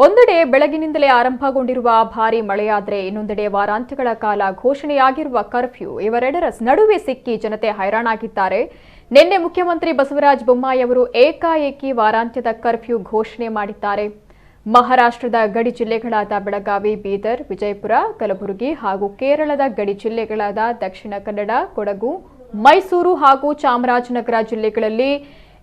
ಒಂದೆಡೆ ಬೆಳಗಿನಿಂದಲೇ ಆರಂಭಗೊಂಡಿರುವ ಭಾರೀ ಮಳೆಯಾದರೆ ಇನ್ನೊಂದೆಡೆ ವಾರಾಂತ್ಯಗಳ ಕಾಲ ಘೋಷಣೆಯಾಗಿರುವ ಕರ್ಫ್ಯೂ ಇವೆರಡರ ನಡುವೆ ಸಿಕ್ಕಿ ಜನತೆ ಹೈರಾಣಾಗಿದ್ದಾರೆ. ನಿನ್ನೆ ಮುಖ್ಯಮಂತ್ರಿ ಬಸವರಾಜ ಬೊಮ್ಮಾಯಿ ಅವರು ಏಕಾಏಕಿ ವಾರಾಂತ್ಯದ ಕರ್ಫ್ಯೂ ಘೋಷಣೆ ಮಾಡಿದ್ದಾರೆ. ಮಹಾರಾಷ್ಟ್ರದ ಗಡಿ ಜಿಲ್ಲೆಗಳಾದ ಬೆಳಗಾವಿ, ಬೀದರ್, ವಿಜಯಪುರ, ಕಲಬುರಗಿ ಹಾಗೂ ಕೇರಳದ ಗಡಿ ಜಿಲ್ಲೆಗಳಾದ ದಕ್ಷಿಣ ಕನ್ನಡ, ಕೊಡಗು, ಮೈಸೂರು ಹಾಗೂ ಚಾಮರಾಜನಗರ ಜಿಲ್ಲೆಗಳಲ್ಲಿ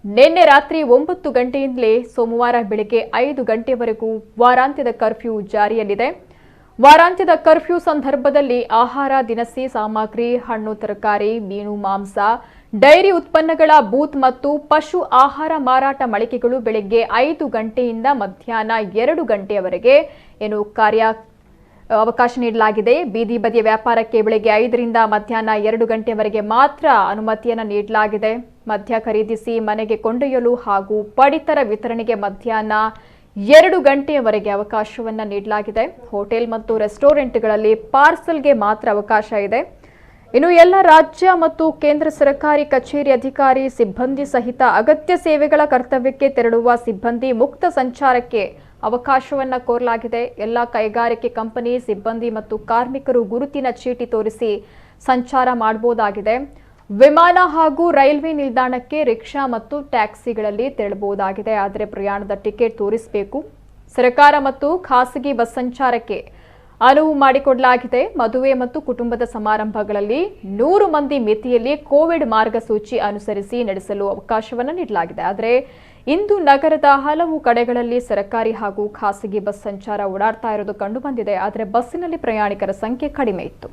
ನಿನ್ನೆ ರಾತ್ರಿ 9 ಗಂಟೆಯಿಂದಲೇ ಸೋಮವಾರ ಬೆಳಗ್ಗೆ 5 ಗಂಟೆವರೆಗೂ ವಾರಾಂತ್ಯದ ಕರ್ಫ್ಯೂ ಜಾರಿಯಲ್ಲಿದೆ. ವಾರಾಂತ್ಯದ ಕರ್ಫ್ಯೂ ಸಂದರ್ಭದಲ್ಲಿ ಆಹಾರ, ದಿನಸಿ ಸಾಮಗ್ರಿ, ಹಣ್ಣು, ತರಕಾರಿ, ಮೀನು, ಮಾಂಸ, ಡೈರಿ ಉತ್ಪನ್ನಗಳ ಬೂತ್ ಮತ್ತು ಪಶು ಆಹಾರ ಮಾರಾಟ ಮಳಿಗೆಗಳು ಬೆಳಗ್ಗೆ 5 ಗಂಟೆಯಿಂದ ಮಧ್ಯಾಹ್ನ 2 ಗಂಟೆಯವರೆಗೆ ಅವಕಾಶ ನೀಡಲಾಗಿದೆ. ಬೀದಿ ಬದಿಯ ವ್ಯಾಪಾರಕ್ಕೆ ಬೆಳಗ್ಗೆ 5ರಿಂದ ಮಧ್ಯಾಹ್ನ 2 ಗಂಟೆವರೆಗೆ ಮಾತ್ರ ಅನುಮತಿಯನ್ನು ನೀಡಲಾಗಿದೆ. ಮದ್ಯ ಖರೀದಿಸಿ ಮನೆಗೆ ಕೊಂಡೊಯ್ಯಲು ಹಾಗೂ ಪಡಿತರ ವಿತರಣೆಗೆ ಮಧ್ಯಾಹ್ನ 2 ಗಂಟೆಯವರೆಗೆ ಅವಕಾಶವನ್ನು ನೀಡಲಾಗಿದೆ. ಹೋಟೆಲ್ ಮತ್ತು ರೆಸ್ಟೋರೆಂಟ್ಗಳಲ್ಲಿ ಪಾರ್ಸಲ್ಗೆ ಮಾತ್ರ ಅವಕಾಶ ಇದೆ. ಇನ್ನು ಎಲ್ಲ ರಾಜ್ಯ ಮತ್ತು ಕೇಂದ್ರ ಸರ್ಕಾರಿ ಕಚೇರಿ ಅಧಿಕಾರಿ ಸಿಬ್ಬಂದಿ ಸಹಿತ ಅಗತ್ಯ ಸೇವೆಗಳ ಕರ್ತವ್ಯಕ್ಕೆ ತೆರಳುವ ಸಿಬ್ಬಂದಿ ಮುಕ್ತ ಸಂಚಾರಕ್ಕೆ ಅವಕಾಶವನ್ನು ಕೋರಲಾಗಿದೆ. ಎಲ್ಲ ಕೈಗಾರಿಕೆ ಕಂಪನಿ ಸಿಬ್ಬಂದಿ ಮತ್ತು ಕಾರ್ಮಿಕರು ಗುರುತಿನ ಚೀಟಿ ತೋರಿಸಿ ಸಂಚಾರ ಮಾಡಬಹುದಾಗಿದೆ. ವಿಮಾನ ಹಾಗೂ ರೈಲ್ವೆ ನಿಲ್ದಾಣಕ್ಕೆ ರಿಕ್ಷಾ ಮತ್ತು ಟ್ಯಾಕ್ಸಿಗಳಲ್ಲಿ ತೆರಳಬಹುದಾಗಿದೆ. ಆದರೆ ಪ್ರಯಾಣದ ಟಿಕೆಟ್ ತೋರಿಸಬೇಕು. ಸರ್ಕಾರ ಮತ್ತು ಖಾಸಗಿ ಬಸ್ ಸಂಚಾರಕ್ಕೆ ಅನುವು ಮಾಡಿಕೊಡಲಾಗಿದೆ. ಮದುವೆ ಮತ್ತು ಕುಟುಂಬದ ಸಮಾರಂಭಗಳಲ್ಲಿ 100 ಮಂದಿ ಮಿತಿಯಲ್ಲಿ ಕೋವಿಡ್ ಮಾರ್ಗಸೂಚಿ ಅನುಸರಿಸಿ ನಡೆಸಲು ಅವಕಾಶವನ್ನು ನೀಡಲಾಗಿದೆ. ಆದರೆ ಇಂದು ನಗರದ ಹಲವು ಕಡೆಗಳಲ್ಲಿ ಸರ್ಕಾರಿ ಹಾಗೂ ಖಾಸಗಿ ಬಸ್ ಸಂಚಾರ ಓಡಾಡ್ತಾ ಇರೋದು ಕಂಡುಬಂದಿದೆ. ಆದರೆ ಬಸ್ಸಿನಲ್ಲಿ ಪ್ರಯಾಣಿಕರ ಸಂಖ್ಯೆ ಕಡಿಮೆ ಇತ್ತು.